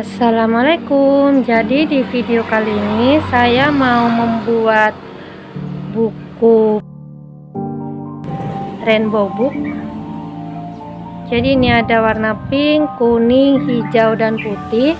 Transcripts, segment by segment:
Assalamualaikum. Jadi di video kali ini saya mau membuat buku rainbow book. Jadi ini ada warna pink, kuning, hijau dan putih.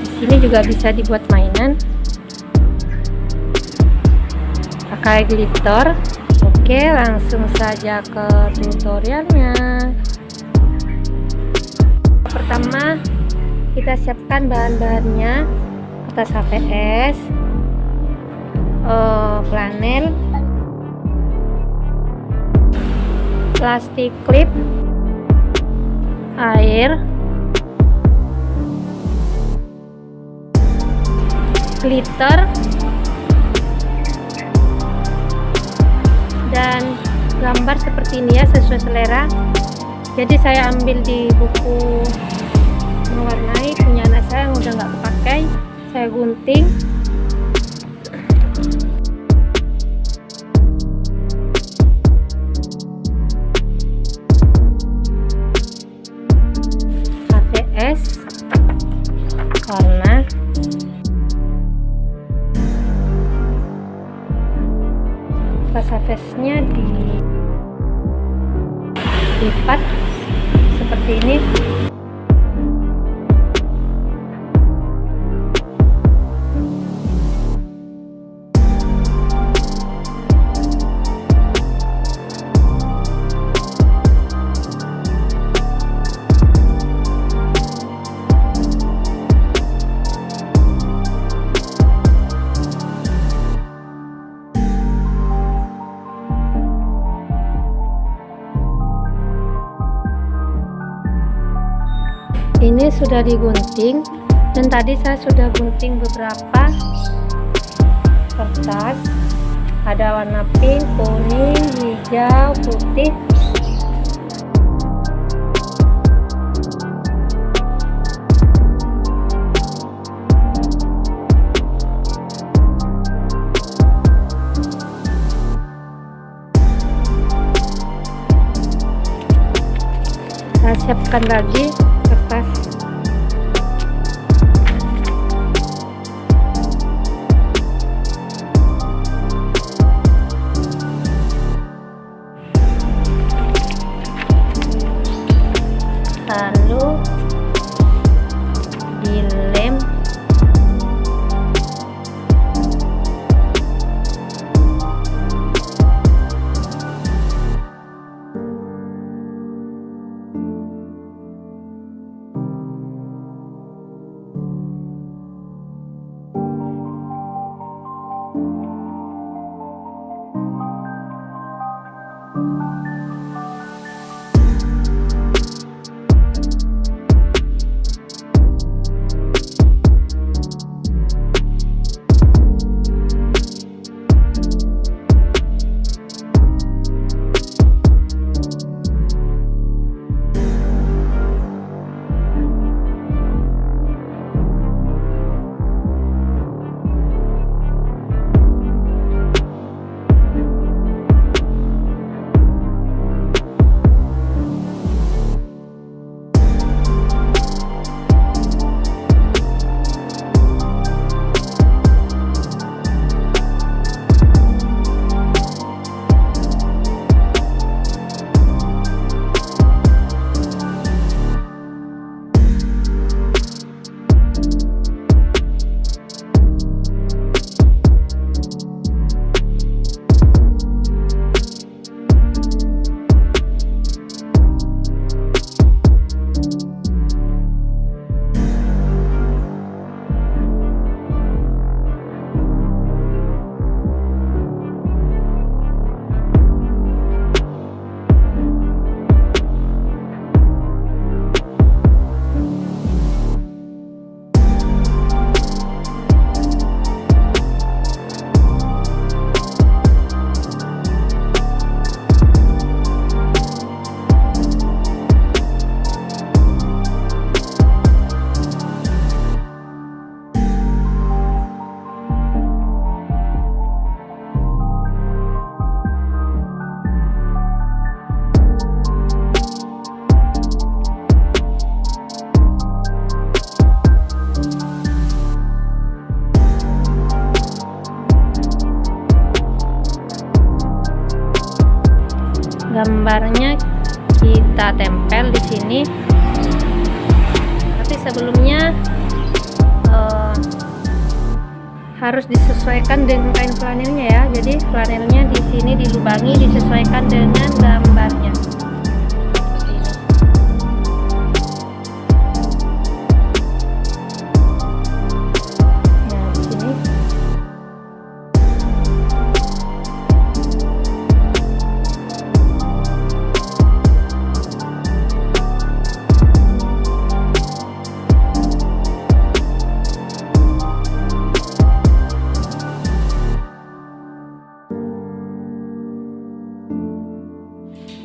Di sini juga bisa dibuat mainan. Pakai glitter. Oke, langsung saja ke tutorialnya. Pertama kita siapkan bahan-bahannya: kertas HVS, flanel, plastik klip, air, glitter, dan gambar seperti ini ya, sesuai selera. Jadi saya ambil di buku mewarnai punya anak saya yang udah nggak kepakai, saya gunting. HVS, warna, kertas HVS-nya dilipat seperti ini. Ini sudah digunting, dan tadi saya sudah gunting beberapa kertas. Ada warna pink, kuning, hijau, putih. Saya siapkan lagi kertas. Lalu dilem. gambarnya kita tempel di sini. Tapi sebelumnya harus disesuaikan dengan kain flanelnya ya. Jadi flanelnya di sini dilubangi, disesuaikan dengan gambarnya. Seperti ini. Nah, di sini.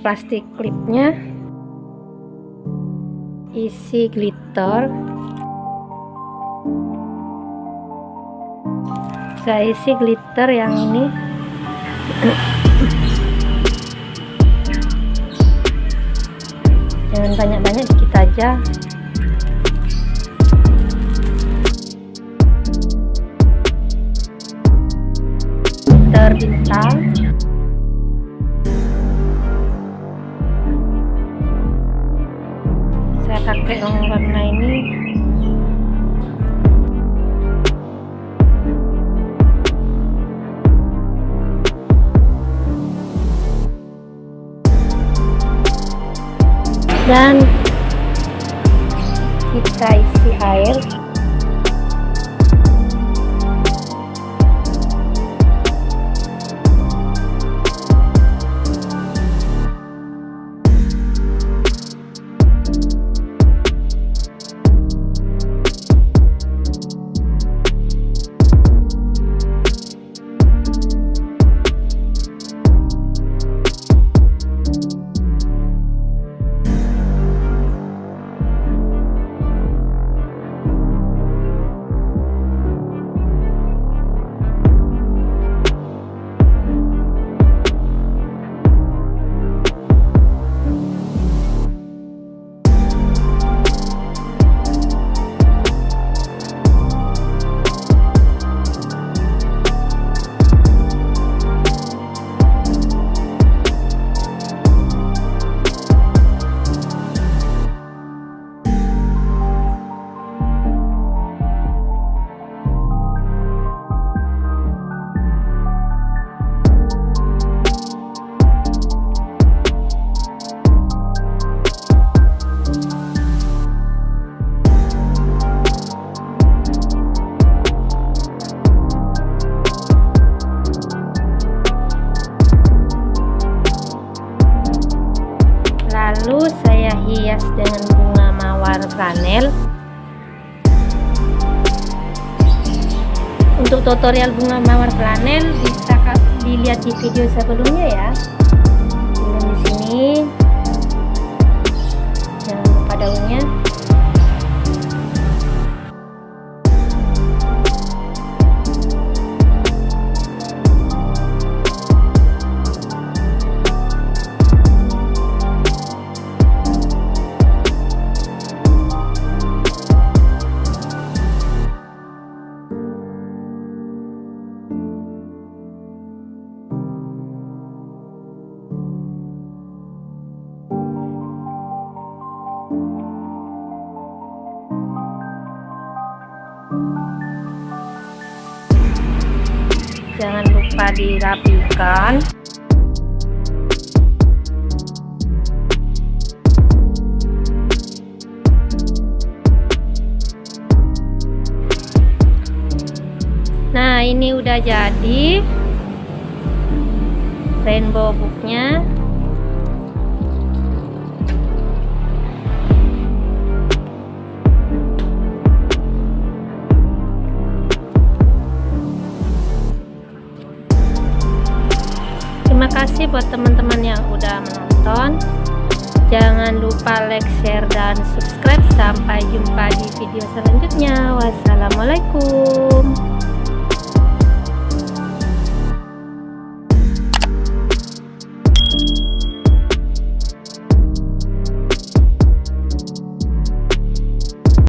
Plastik klipnya isi glitter, saya isi glitter yang ini. Jangan banyak-banyak, dikit aja. Glitter bintang. Pakai warna ini. Dan kita isi air. Lalu saya hias dengan bunga mawar flanel. Untuk tutorial bunga mawar flanel bisa dilihat di video sebelumnya ya. Dan di sini jangan lupa daunnya. Jangan lupa dirapikan. Nah, ini udah jadi rainbow booknya. Terima kasih buat teman-teman yang udah menonton. Jangan lupa like, share, dan subscribe. Sampai jumpa di video selanjutnya. Wassalamualaikum.